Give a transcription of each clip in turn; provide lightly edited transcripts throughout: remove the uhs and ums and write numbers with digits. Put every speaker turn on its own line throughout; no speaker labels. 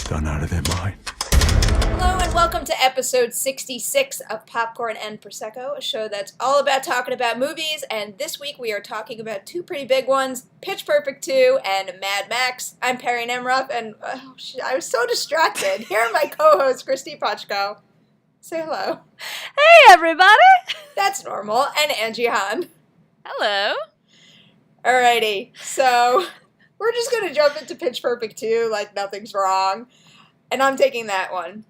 done out of their mind.
Hello and welcome to episode 66 of Popcorn and Prosecco, a show that's all about talking about movies, and this week we are talking about two pretty big ones, Pitch Perfect 2 and Mad Max. I'm Perri Nemiroff, and I was so distracted. Here are my co-hosts, Kristy Puchko. Say hello.
Hey, everybody!
That's normal. And Angie Han.
Hello.
Alrighty, so we're just going to jump into Pitch Perfect 2 like nothing's wrong, and I'm taking that one.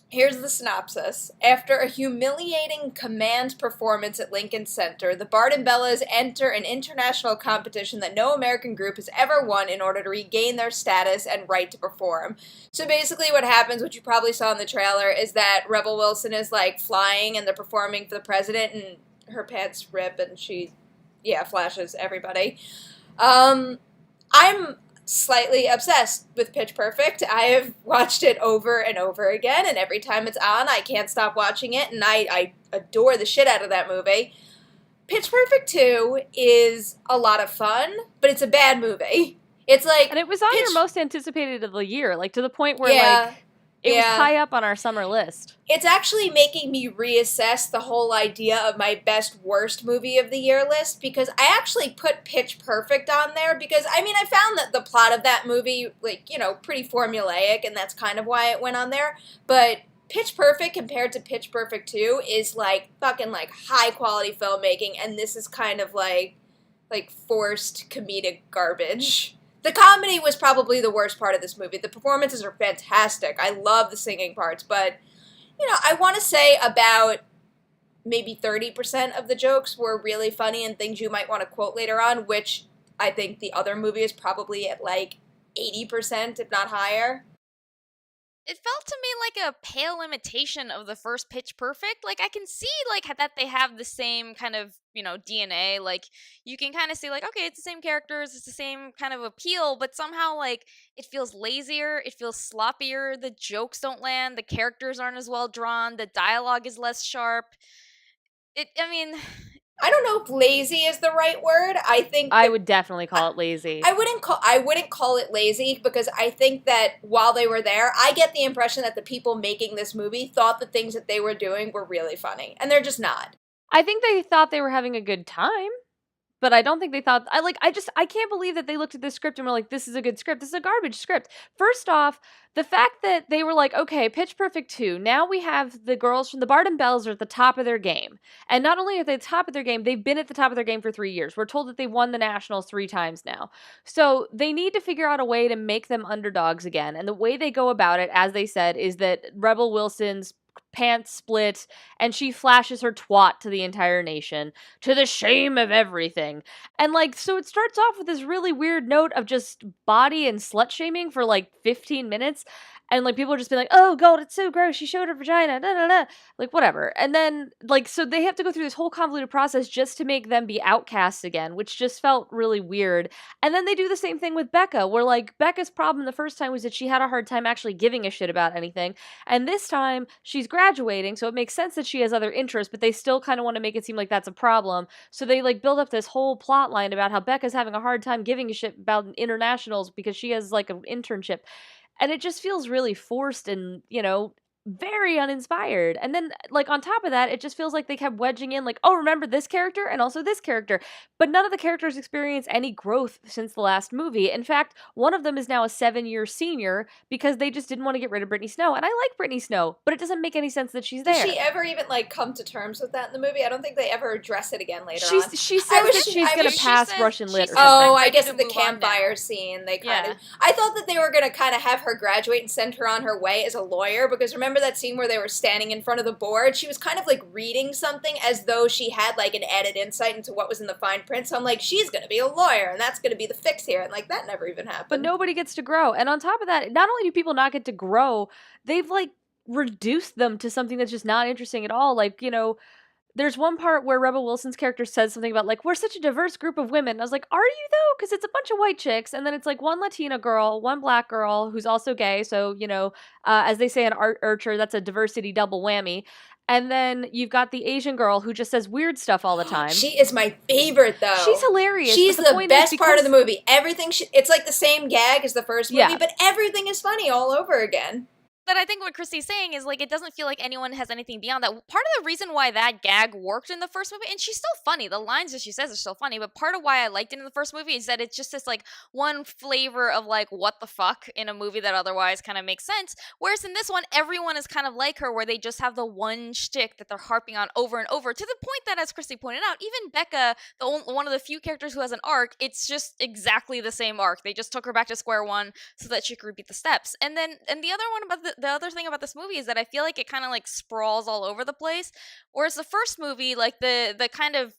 Here's the synopsis. After a humiliating command performance at Lincoln Center, the Bard and Bellas enter an international competition that no American group has ever won in order to regain their status and right to perform. So basically what happens, which you probably saw in the trailer, is that Rebel Wilson is like flying and they're performing for the president and her pants rip and she, flashes everybody. I'm slightly obsessed with Pitch Perfect. I have watched it over and over again, and every time it's on, I can't stop watching it, and I adore the shit out of that movie. Pitch Perfect 2 is a lot of fun, but it's a bad movie. It's like...
And it was on your most anticipated of the year, like to the point where it was high up on our summer list.
It's actually making me reassess the whole idea of my best worst movie of the year list, because I actually put Pitch Perfect on there because, I found that the plot of that movie, pretty formulaic, and that's kind of why it went on there, but Pitch Perfect compared to Pitch Perfect 2 is, fucking, high-quality filmmaking, and this is kind of, forced comedic garbage. The comedy was probably the worst part of this movie. The performances are fantastic. I love the singing parts, but, I want to say about maybe 30% of the jokes were really funny and things you might want to quote later on, which I think the other movie is probably at 80%, if not higher.
It felt to me like a pale imitation of the first Pitch Perfect. I can see, that they have the same kind of, DNA. You can kind of see, okay, it's the same characters, it's the same kind of appeal, but somehow, it feels lazier, it feels sloppier, the jokes don't land, the characters aren't as well drawn, the dialogue is less sharp.
I don't know if lazy is the right word. I think
I would definitely call it lazy.
I wouldn't call it lazy because I think that while they were there, I get the impression that the people making this movie thought the things that they were doing were really funny, and they're just not.
I think they thought they were having a good time, but I don't think they thought I can't believe that they looked at this script and were like, this is a good script. This is a garbage script. First off, the fact that they were like, okay, Pitch Perfect 2, now we have the girls from the Bard and Bells are at the top of their game. And not only are they at the top of their game, they've been at the top of their game for 3 years. We're told that they won the Nationals 3 times now. So they need to figure out a way to make them underdogs again. And the way they go about it, as they said, is that Rebel Wilson's pants split and she flashes her twat to the entire nation, to the shame of everything. And so it starts off with this really weird note of just body and slut shaming for 15 minutes. And people are just being like, oh god, it's so gross, she showed her vagina, da da da, whatever. And then so they have to go through this whole convoluted process just to make them be outcasts again, which just felt really weird. And then they do the same thing with Becca, where Becca's problem the first time was that she had a hard time actually giving a shit about anything, and this time she's graduating, so it makes sense that she has other interests, but they still kind of want to make it seem like that's a problem. So they build up this whole plot line about how Becca's having a hard time giving a shit about internationals because she has an internship. And it just feels really forced and, very uninspired. And then, on top of that, it just feels like they kept wedging in, oh, remember this character and also this character. But none of the characters experience any growth since the last movie. In fact, one of them is now a 7-year senior because they just didn't want to get rid of Brittany Snow. And I like Brittany Snow, but it doesn't make any sense that she's there.
Does she ever even, come to terms with that in the movie? I don't think they ever address it again later
on. She says that she's going to pass Russian lit or something.
Oh, I guess at the campfire scene, they kind of... I thought that they were going to kind of have her graduate and send her on her way as a lawyer, because remember that scene where they were standing in front of the board? She was kind of reading something as though she had an added insight into what was in the fine print. So I'm she's going to be a lawyer and that's going to be the fix here. And that never even happened.
But nobody gets to grow. And on top of that, not only do people not get to grow, they've reduced them to something that's just not interesting at all. There's one part where Rebel Wilson's character says something about, we're such a diverse group of women. And I was like, are you, though? Because it's a bunch of white chicks, and then it's, one Latina girl, one black girl who's also gay, so, as they say in Archer, that's a diversity double whammy. And then you've got the Asian girl who just says weird stuff all the time.
She is my favorite, though.
She's hilarious.
She's
but
the best part of the movie. Everything, it's like the same gag as the first movie,
Yeah.
but everything is funny all over again.
But I think what Kristy's saying is, like, it doesn't feel like anyone has anything beyond that. Part of the reason why that gag worked in the first movie, and she's still funny, the lines that she says are still funny, but part of why I liked it in the first movie is that it's just this, like, one flavor of, like, what the fuck in a movie that otherwise kind of makes sense. Whereas in this one, everyone is kind of like her, where they just have the one shtick that they're harping on over and over, to the point that, as Kristy pointed out, even Becca, one of the few characters who has an arc, it's just exactly the same arc. They just took her back to square one so that she could repeat the steps. And the other one about the other thing about this movie is that I feel like it kind of like sprawls all over the place. Whereas the first movie, like the kind of,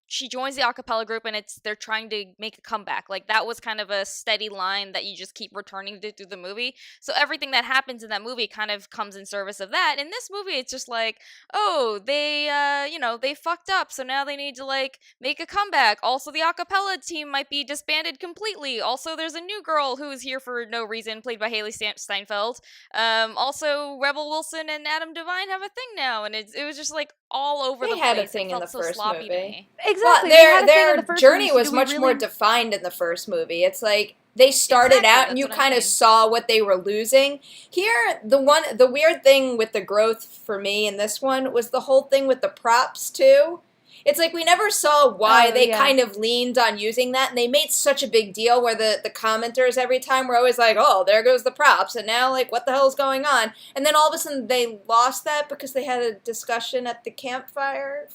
she joins the a cappella group and they're trying to make a comeback. Like that was kind of a steady line that you just keep returning to through the movie. So everything that happens in that movie kind of comes in service of that. In this movie, it's just like, oh, they fucked up, so now they need to like make a comeback. Also, the a cappella team might be disbanded completely. Also, there's a new girl who is here for no reason, played by Haley Steinfeld. Also, Rebel Wilson and Adam Devine have a thing now, and it was just like all over the place.
They had a thing in the first movie.
Exactly.
Well, their journey was much more defined in the first movie. It's like they started out and you kind of saw what they were losing. Here, the weird thing with the growth for me in this one was the whole thing with the props too. It's like we never saw why they kind of leaned on using that, and they made such a big deal where the commenters every time were always like, oh, there goes the props, and now, like, what the hell is going on? And then all of a sudden they lost that because they had a discussion at the campfire.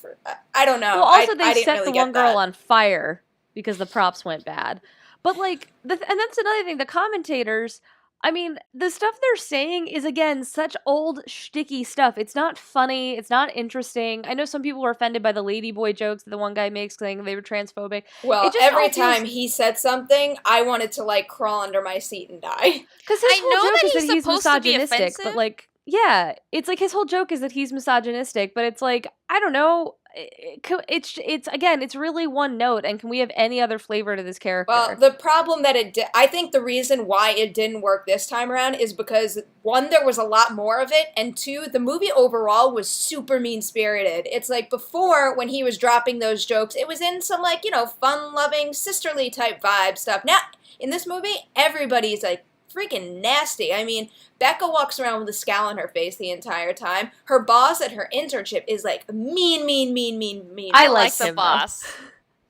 I don't know.
Well, also they set
really
the one girl on fire because the props went bad. But, like, and that's another thing, the commentators... I mean, the stuff they're saying is, again, such old, shticky stuff. It's not funny. It's not interesting. I know some people were offended by the ladyboy jokes that the one guy makes, saying they were transphobic.
Well, every time he said something, I wanted to, like, crawl under my seat and die.
Because his whole joke is that he's misogynistic, but, like, yeah, it's like his whole joke is that he's misogynistic, but it's like, I don't know. It's again, it's really one note, and can we have any other flavor to this character?
Well, the problem that I think the reason why it didn't work this time around is because, one, there was a lot more of it, and two, the movie overall was super mean-spirited. It's like before, when he was dropping those jokes, it was in some, like, fun-loving, sisterly type vibe stuff. Now, in this movie, everybody's like freaking nasty. I mean, Becca walks around with a scowl on her face the entire time. Her boss at her internship is like mean.
I like the boss.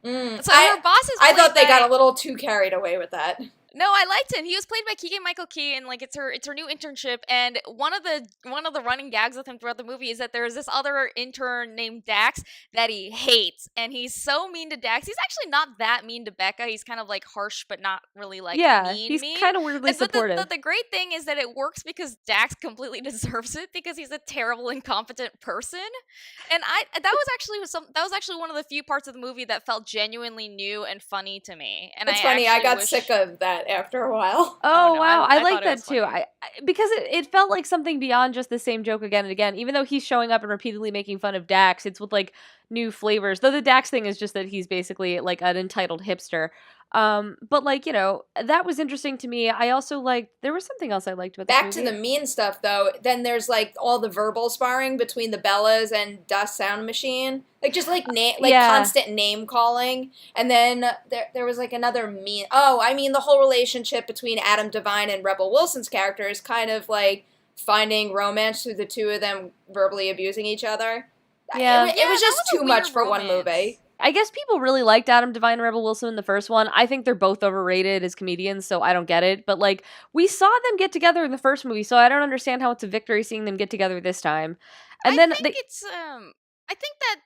So her boss is.
I thought they got a little too carried away with that.
No, I liked him. He was played by Keegan-Michael Key, and like it's her new internship. And one of the running gags with him throughout the movie is that there's this other intern named Dax that he hates, and he's so mean to Dax. He's actually not that mean to Becca. He's kind of like harsh, but not really like mean.
He's kind of weirdly supportive.
But the great thing is that it works because Dax completely deserves it because he's a terrible, incompetent person. And that was actually one of the few parts of the movie that felt genuinely new and funny to me. And
it's funny. I got sick of that after a while.
Oh, no, wow. I like that too. Because it felt like something beyond just the same joke again and again. Even though he's showing up and repeatedly making fun of Dax, it's with like new flavors. Though the Dax thing is just that he's basically like an entitled hipster. But like, that was interesting to me. I also there was something else I liked about
Back to the mean stuff though, then there's like all the verbal sparring between the Bellas and Dust Sound Machine. Like just like constant name calling. And then there was like another mean the whole relationship between Adam Devine and Rebel Wilson's character is kind of like finding romance through the two of them verbally abusing each other.
Yeah.
It was just too much for one movie.
I guess people really liked Adam Devine and Rebel Wilson in the first one. I think they're both overrated as comedians, so I don't get it. But, like, we saw them get together in the first movie, so I don't understand how it's a victory seeing them get together this time. And I think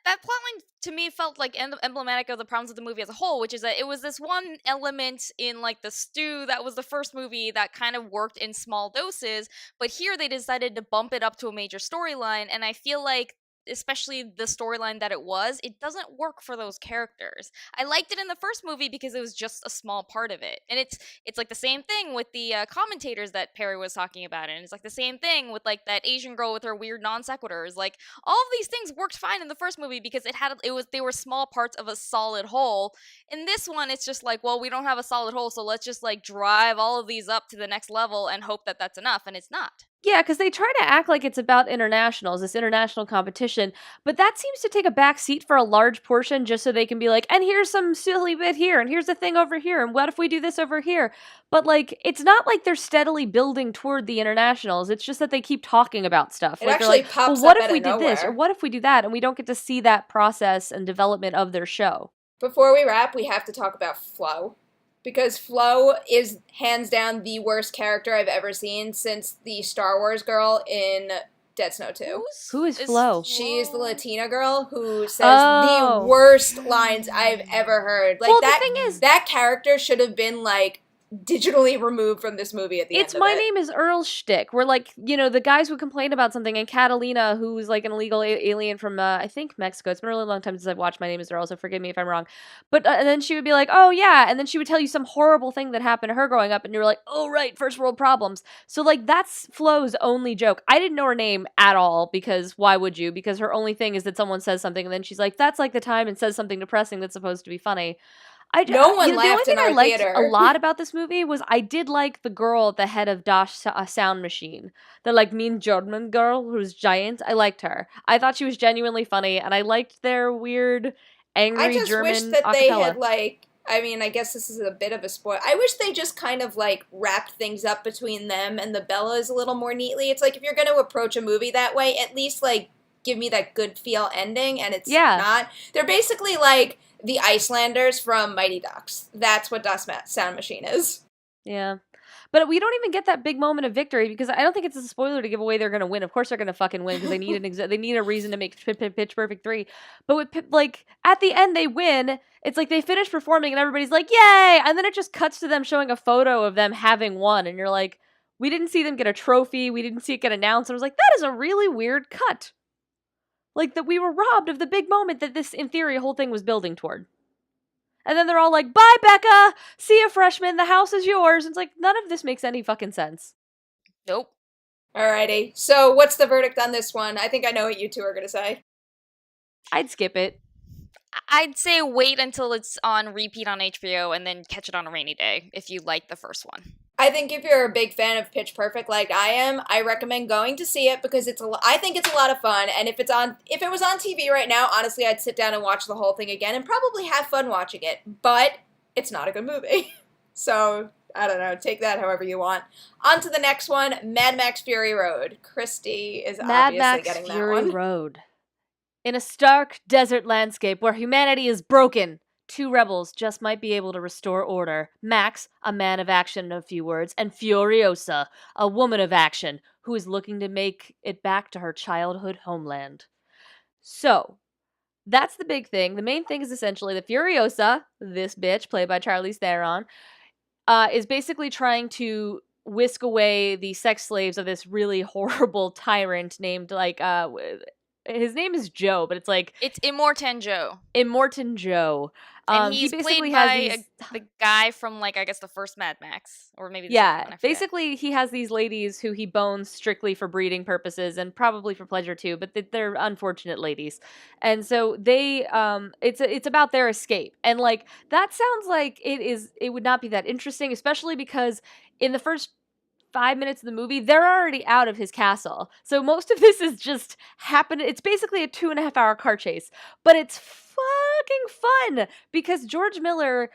that plotline to me felt like emblematic of the problems of the movie as a whole, which is that it was this one element in like the stew that was the first movie that kind of worked in small doses, but here they decided to bump it up to a major storyline, and I feel like especially the storyline that it doesn't work for those characters. I liked it in the first movie because it was just a small part of it. And it's like the same thing with the commentators that Perri was talking about. And it's like the same thing with like that Asian girl with her weird non sequiturs. Like all of these things worked fine in the first movie because they were small parts of a solid whole. In this one, it's just like, well, we don't have a solid whole, so let's just like drive all of these up to the next level and hope that that's enough. And it's not.
Yeah, because they try to act like it's about internationals, this international competition, but that seems to take a back seat for a large portion just so they can be like, and here's some silly bit here, and here's a thing over here, and what if we do this over here? But, like, it's not like they're steadily building toward the internationals. It's just that they keep talking about stuff.
It
Like, they're
actually
like,
pops
well, what
up
if
out
we
of
did this, or
nowhere.
what if we do that, and we don't get to see that process and development of their show.
Before we wrap, we have to talk about Flo. Because Flo is hands down the worst character I've ever seen since the Star Wars girl in Dead Snow 2.
Who is Flo?
She is the Latina girl who says
Oh.
the worst lines I've ever heard. Like,
Well,
that,
the thing is,
that character should have been, like, digitally removed from this movie at the
it's
end of
my
it.
name is Earl shtick, where, like, you know, the guys would complain about something, and Catalina, who's like an illegal alien from, I think Mexico. It's been a really long time since I've watched My Name is Earl, so forgive me if I'm wrong. But and then she would be like, oh yeah, and then she would tell you some horrible thing that happened to her growing up, and you were like, oh right, first world problems. So, like, that's Flo's only joke. I didn't know her name at all, because why would you? Because her only thing is that someone says something, and then she's like, that's like the time, and says something depressing that's supposed to be funny.
No one
the only
laughed
thing
in
I
our
liked
theater.
a lot about this movie was I did like the girl at the head of Dash Sound Machine. The, like, mean German girl who's giant. I liked her. I thought she was genuinely funny, and I liked their weird, angry
I just
German
wish that
acapella.
they had, like, I mean, I guess this is a bit of a spoil. I wish they just kind of, like, wrapped things up between them and the Bellas a little more neatly. It's like, if you're going to approach a movie that way, at least, like, give me that good feel ending, and it's not. They're basically, like, the Icelanders from Mighty Ducks. That's what Das Sound Machine is.
Yeah. But we don't even get that big moment of victory, because I don't think it's a spoiler to give away they're going to win. Of course they're going to fucking win, because they need they need a reason to make Pitch Perfect 3. But with like, at the end they win. It's like they finish performing and everybody's like, yay! And then it just cuts to them showing a photo of them having won, and you're like, we didn't see them get a trophy, we didn't see it get announced. And I was like, that is a really weird cut. Like, that we were robbed of the big moment that this, in theory, whole thing was building toward. And then they're all like, bye, Becca! See ya, freshman, the house is yours! And it's like, none of this makes any fucking sense.
Nope.
Alrighty, so what's the verdict on this one? I think I know what you two are going to say.
I'd skip it.
I'd say wait until it's on repeat on HBO and then catch it on a rainy day if you like the first one.
I think if you're a big fan of Pitch Perfect like I am, I recommend going to see it because I think it's a lot of fun. And if it was on TV right now, honestly, I'd sit down and watch the whole thing again and probably have fun watching it. But it's not a good movie. So, I don't know, take that however you want. On to the next one, Mad Max Fury Road. Kristy is
Mad
obviously
Max
getting that
Fury
one.
Road. In a stark desert landscape where humanity is broken, 2 rebels just might be able to restore order. Max, a man of action in a few words, and Furiosa, a woman of action, who is looking to make it back to her childhood homeland. So, that's the big thing. The main thing is essentially that Furiosa, this bitch, played by Charlize Theron, is basically trying to whisk away the sex slaves of this really horrible tyrant named, like, his name is Joe, but it's like...
It's Immortan Joe.
Immortan Joe.
And he's
he basically
played by
has these...
the guy from, like, I guess the first Mad Max. Or maybe the
Yeah,
second one, I forget.
basically he has these ladies who he bones strictly for breeding purposes and probably for pleasure too, but they're unfortunate ladies. And so they, it's about their escape. And, like, that sounds like it would not be that interesting, especially because in the first 5 minutes of the movie, they're already out of his castle. So most of this is just happening. It's basically a 2.5-hour car chase, but it's fucking fun because George Miller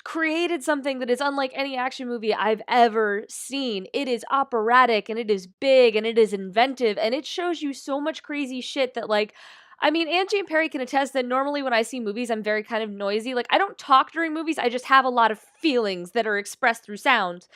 created something that is unlike any action movie I've ever seen. It is operatic and it is big and it is inventive and it shows you so much crazy shit that, like, I mean, Angie and Perri can attest that normally when I see movies, I'm very kind of noisy. Like, I don't talk during movies. I just have a lot of feelings that are expressed through sound.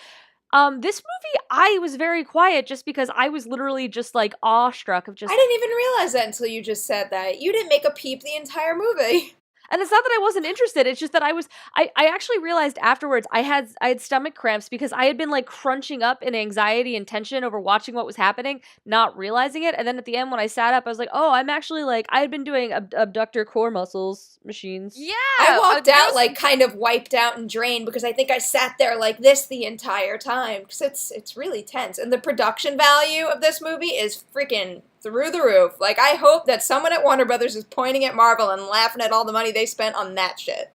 This movie, I was very quiet just because I was literally just, like, awestruck of just...
I didn't even realize that until you just said that. You didn't make a peep the entire movie.
And it's not that I wasn't interested, it's just that I actually realized afterwards I had stomach cramps because I had been, like, crunching up in anxiety and tension over watching what was happening, not realizing it, and then at the end when I sat up, I was like, oh, I'm actually, like, I had been doing abductor core muscles machines.
Yeah!
I walked out, like, kind of wiped out and drained because I think I sat there like this the entire time because it's really tense. And the production value of this movie is freaking through the roof. Like, I hope that someone at Warner Brothers is pointing at Marvel and laughing at all the money they spent on that shit.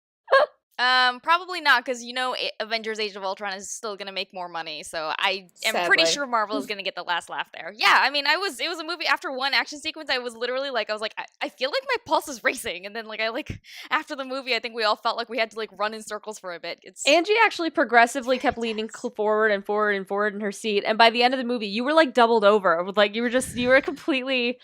Probably not, because Avengers: Age of Ultron is still gonna make more money, so I am pretty
Sadly.
sure Marvel is gonna get the last laugh there. Yeah, I mean, it was a movie. After one action sequence, I was literally like, I feel like my pulse is racing, and then after the movie, I think we all felt like we had to like run in circles for a bit.
Angie actually progressively kept leaning forward and forward and forward in her seat, and by the end of the movie, you were like doubled over. With like you were completely.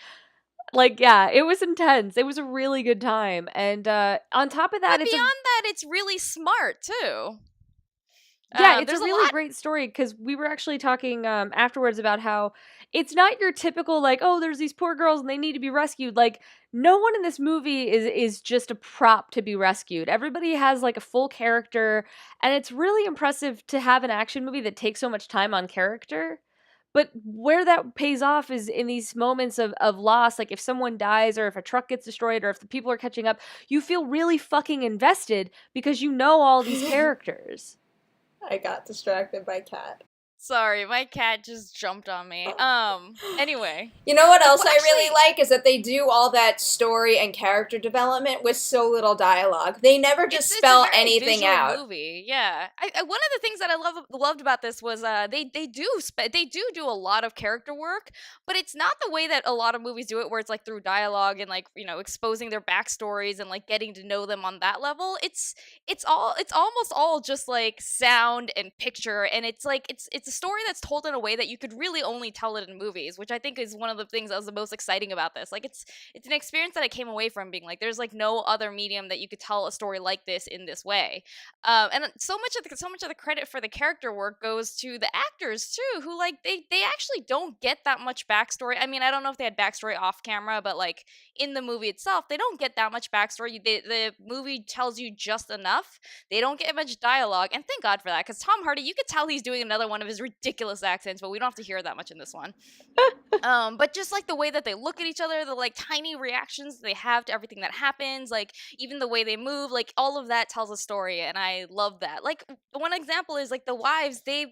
Like, yeah, it was intense. It was a really good time. And on top of that,
but beyond that, it's really smart, too.
Yeah, it's a
there's
really great story, because we were actually talking afterwards about how it's not your typical, like, oh, there's these poor girls and they need to be rescued. Like, no one in this movie is just a prop to be rescued. Everybody has, like, a full character, and it's really impressive to have an action movie that takes so much time on character. But where that pays off is in these moments of loss, like if someone dies or if a truck gets destroyed or if the people are catching up, you feel really fucking invested because you know all these characters.
I got distracted by Cat.
Sorry, my cat just jumped on me. Anyway.
You know what else I really like is that they do all that story and character development with so little dialogue. They never just spell anything out.
Movie, yeah. One of the things that I loved about this was they do a lot of character work, but it's not the way that a lot of movies do it, where it's like through dialogue and like exposing their backstories and like getting to know them on that level. It's almost all just like sound and picture, and it's a story that's told in a way that you could really only tell it in movies, which I think is one of the things that was the most exciting about this. Like it's an experience that I came away from being like, there's like no other medium that you could tell a story like this in this way. And so much of the credit for the character work goes to the actors too, who like they actually don't get that much backstory. I mean, I don't know if they had backstory off camera, but like in the movie itself, they don't get that much backstory. The movie tells you just enough. They don't get much dialogue, and thank God for that, because Tom Hardy, you could tell he's doing another one of his ridiculous accents, but we don't have to hear that much in this one. But just like the way that they look at each other, the like tiny reactions they have to everything that happens, like even the way they move, like all of that tells a story, and I love that. Like one example is like the wives, they're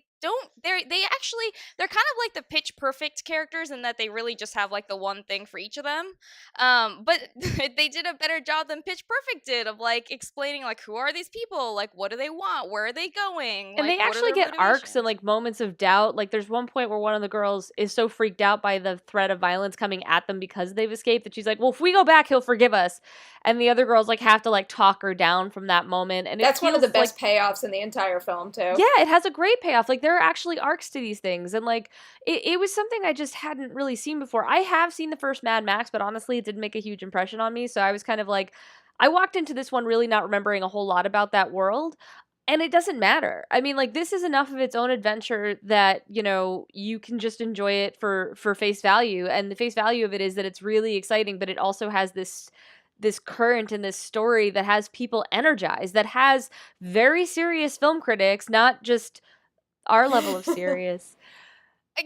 kind of like the Pitch Perfect characters in that they really just have like the one thing for each of them. But they did a better job than Pitch Perfect did of like explaining like who are these people, like what do they want, where are they going,
and
like,
they actually get arcs and like moments of doubt. Like there's one point where one of the girls is so freaked out by the threat of violence coming at them because they've escaped that she's like, well, if we go back, he'll forgive us. And the other girls like have to like talk her down from that moment. And
that's one of the best payoffs in the entire film too.
Yeah, it has a great payoff. Like there are actually arcs to these things, and like it was something I just hadn't really seen before. I have seen the first Mad Max, but honestly it didn't make a huge impression on me, so I was kind of like, I walked into this one really not remembering a whole lot about that world, and it doesn't matter. I mean, like this is enough of its own adventure that you can just enjoy it for face value, and the face value of it is that it's really exciting, but it also has this current and this story that has people energized, that has very serious film critics, not just our level of serious.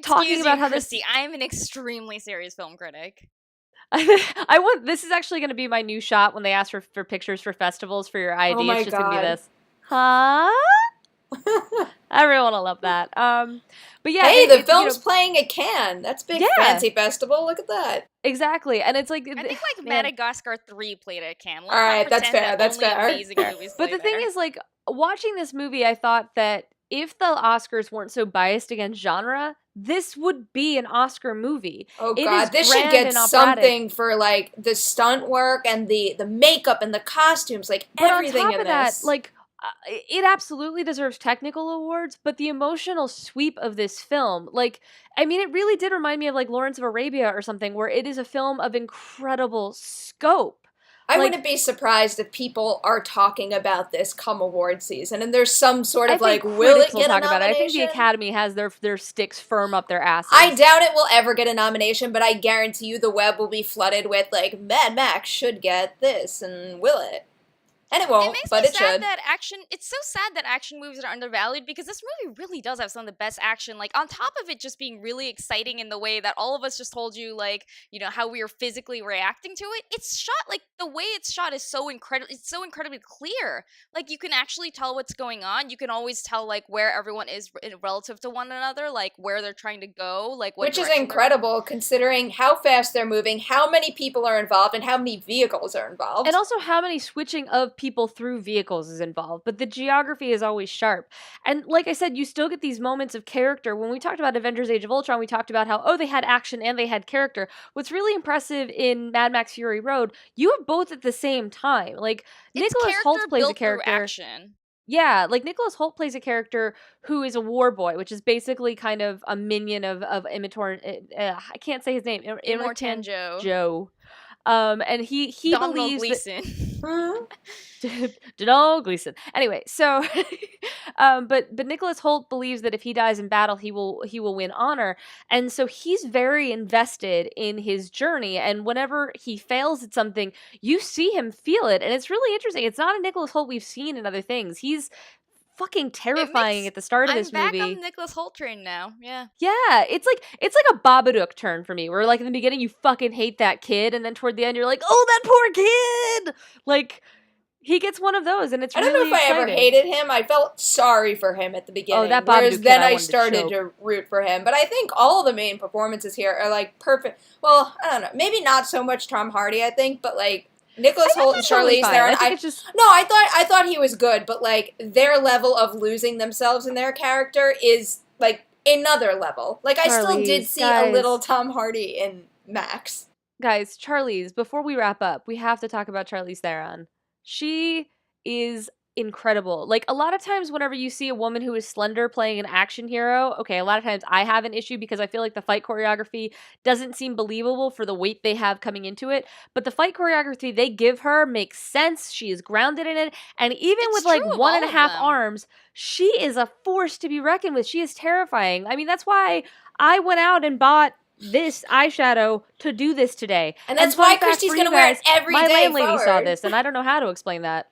Talking about how Kristy, I'm an extremely serious film critic.
This is actually going to be my new shot when they ask for pictures for festivals for your ID. It's just going to be this. Huh? Everyone will love that. But yeah,
hey, the film's playing at Cannes. That's big, fancy festival. Look at that.
Exactly, and it's like
I think like Madagascar 3 played at Cannes.
All right, that's fair. That's fair.
But the thing is, like watching this movie, I thought that if the Oscars weren't so biased against genre, this would be an Oscar movie.
Oh God, this should get something for like the stunt work and the makeup and the costumes, like everything
on top
in
of
this.
That, like it absolutely deserves technical awards, but the emotional sweep of this film, like, I mean, it really did remind me of like Lawrence of Arabia or something, where it is a film of incredible scope.
I wouldn't be surprised if people are talking about this come award season, and there's some sort of like, will it get a nomination?
I think the Academy has their sticks firm up their asses.
I doubt it will ever get a nomination, but I guarantee you the web will be flooded with like, Mad Max should get this, and will it? And it won't, but it should.
It's so sad that action movies are undervalued, because this movie really does have some of the best action. Like, on top of it just being really exciting in the way that all of us just told you, like, how we are physically reacting to it. It's shot, like, the way it's shot is so incredibly clear. Like, you can actually tell what's going on. You can always tell, like, where everyone is relative to one another, like, where they're trying to go, like, what
Which is incredible, considering how fast they're moving, how many people are involved, and how many vehicles are involved.
And also how many switching of people through vehicles is involved, but the geography is always sharp. And like I said, you still get these moments of character. When we talked about Avengers Age of Ultron, we talked about how, oh, they had action and they had character. What's really impressive in Mad Max Fury Road, you have both at the same time. Like,
It's
Nicholas Hoult
character
plays a
built through
character.
action.
Yeah, like Nicholas Hoult plays a character who is a war boy, which is basically kind of a minion of Imitor. I can't say his name.
Immortan Joe.
Joe. And he
Donald
believes
Gleason.
Donald Gleason. Anyway, so but Nicholas Hoult believes that if he dies in battle, he will win honor, and so he's very invested in his journey. And whenever he fails at something, you see him feel it, and it's really interesting. It's not a Nicholas Hoult we've seen in other things. He's fucking terrifying at the start of this movie.
I'm back on Nicholas Hoult train now. Yeah.
Yeah, it's like a Babadook turn for me, where like in the beginning you fucking hate that kid, and then toward the end you're like, oh, that poor kid. Like, he gets one of those, and it's really
I don't know if
exciting.
I ever hated him. I felt sorry for him at the beginning.
Oh, that Babadook
whereas
kid,
then
I
I
wanted to
started
choke.
to root for him. But I think all the main performances here are like perfect. Well, I don't know. Maybe not so much Tom Hardy, I think, but like Nicholas Hoult and
totally
Charlize
fine.
Theron.
I think it's just
No, I thought he was good, but like their level of losing themselves in their character is like another level. Like I still did
Charlize,
see
guys.
a little Tom Hardy in Max.
guys, Charlize, before we wrap up, we have to talk about Charlize Theron. She is incredible. Like, a lot of times whenever you see a woman who is slender playing an action hero, okay, a lot of times I have an issue because I feel like the fight choreography doesn't seem believable for the weight they have coming into it. But the fight choreography they give her makes sense. She is grounded in it. And even
It's
with like
true of
1.5
all of them.
arms, she is a force to be reckoned with. She is terrifying. I mean, that's why I went out and bought this eyeshadow to do this today.
And that's
fun
why
fact
Kristy's
for
gonna
you
wear
guys,
it every
my
day
landlady saw
forward.
this, and I don't know how to explain that.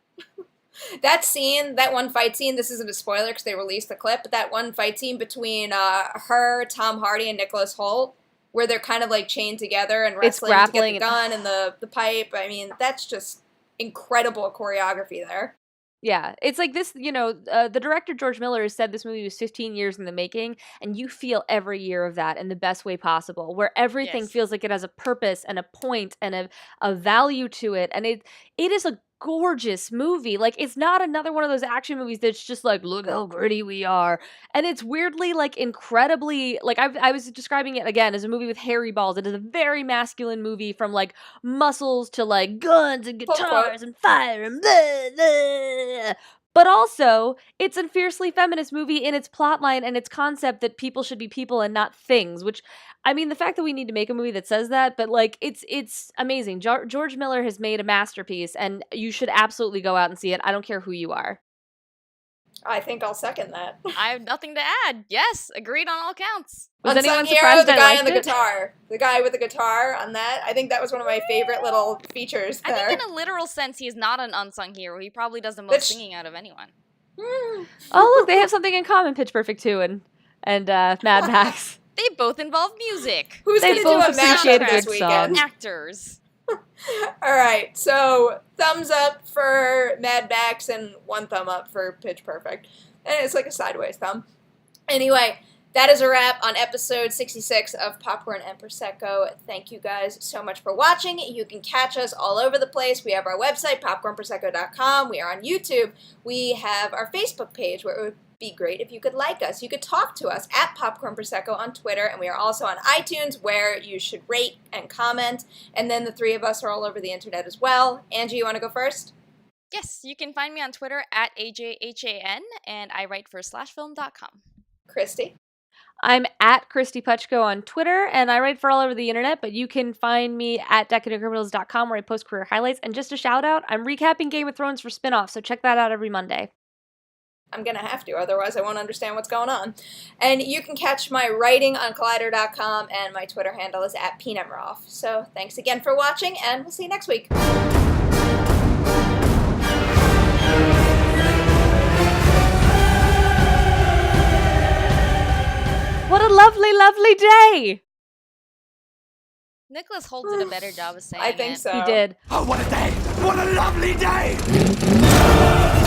That scene, that one fight scene, this isn't a spoiler because they released the clip, but that one fight scene between her, Tom Hardy, and Nicholas Hoult, where they're kind of like chained together and
It's
wrestling to get
grappling
the gun and the pipe. I mean, that's just incredible choreography there.
Yeah, it's like this, the director George Miller has said this movie was 15 years in the making, and you feel every year of that in the best way possible, where everything
Yes.
feels like it has a purpose and a point and a value to it, and it is a gorgeous movie. Like, it's not another one of those action movies that's just like, look how gritty we are, and it's weirdly like incredibly like I was describing it again as a movie with hairy balls. It is a very masculine movie, from like muscles to like guns and
Quote,
guitars and fire and blah, blah. But also, it's a fiercely feminist movie in its plotline and its concept that people should be people and not things, which, I mean, the fact that we need to make a movie that says that, but like, it's amazing. George Miller has made a masterpiece, and you should absolutely go out and see it. I don't care who you are.
I think I'll second that.
I have nothing to add. Yes, agreed on all counts.
Was
Unsung
anyone
hero,
surprised
the
I
guy
liked
on the
it?
guitar. The guy with the guitar on that. I think that was one of my favorite little features there.
I think in a literal sense, he is not an unsung hero. He probably does the most
Which-
singing out of anyone.
Oh, look, they have something in common, Pitch Perfect 2 and Mad Max.
They both involve music.
Who's
They
going to do
both
a mashup
appreciate a
this
good
weekend?
song.
Actors.
All right, so thumbs up for Mad Max and one thumb up for Pitch Perfect. And it's like a sideways thumb. Anyway, that is a wrap on episode 66 of Popcorn and Prosecco. Thank you guys so much for watching. You can catch us all over the place. We have our website, popcornprosecco.com. We are on YouTube. We have our Facebook page, where it would be great if you could like us. You could talk to us at Popcorn Prosecco on Twitter, and we are also on iTunes, where you should rate and comment. And then the three of us are all over the internet as well. Angie, you want to go first?
Yes, you can find me on Twitter at AJHAN, and I write for slashfilm.com.
Kristy?
I'm at Kristy Puchko on Twitter, and I write for all over the internet, but you can find me at decadentcriminals.com, where I post career highlights. And just a shout out, I'm recapping Game of Thrones for spinoff, so check that out every Monday.
I'm going to have to, otherwise I won't understand what's going on. And you can catch my writing on Collider.com, and my Twitter handle is at Nemiroff. So thanks again for watching, and we'll see you next week.
What a lovely, lovely day!
Nicholas Hoult did a better job of saying
I think
it.
so.
He did.
Oh, what a day! What a lovely day!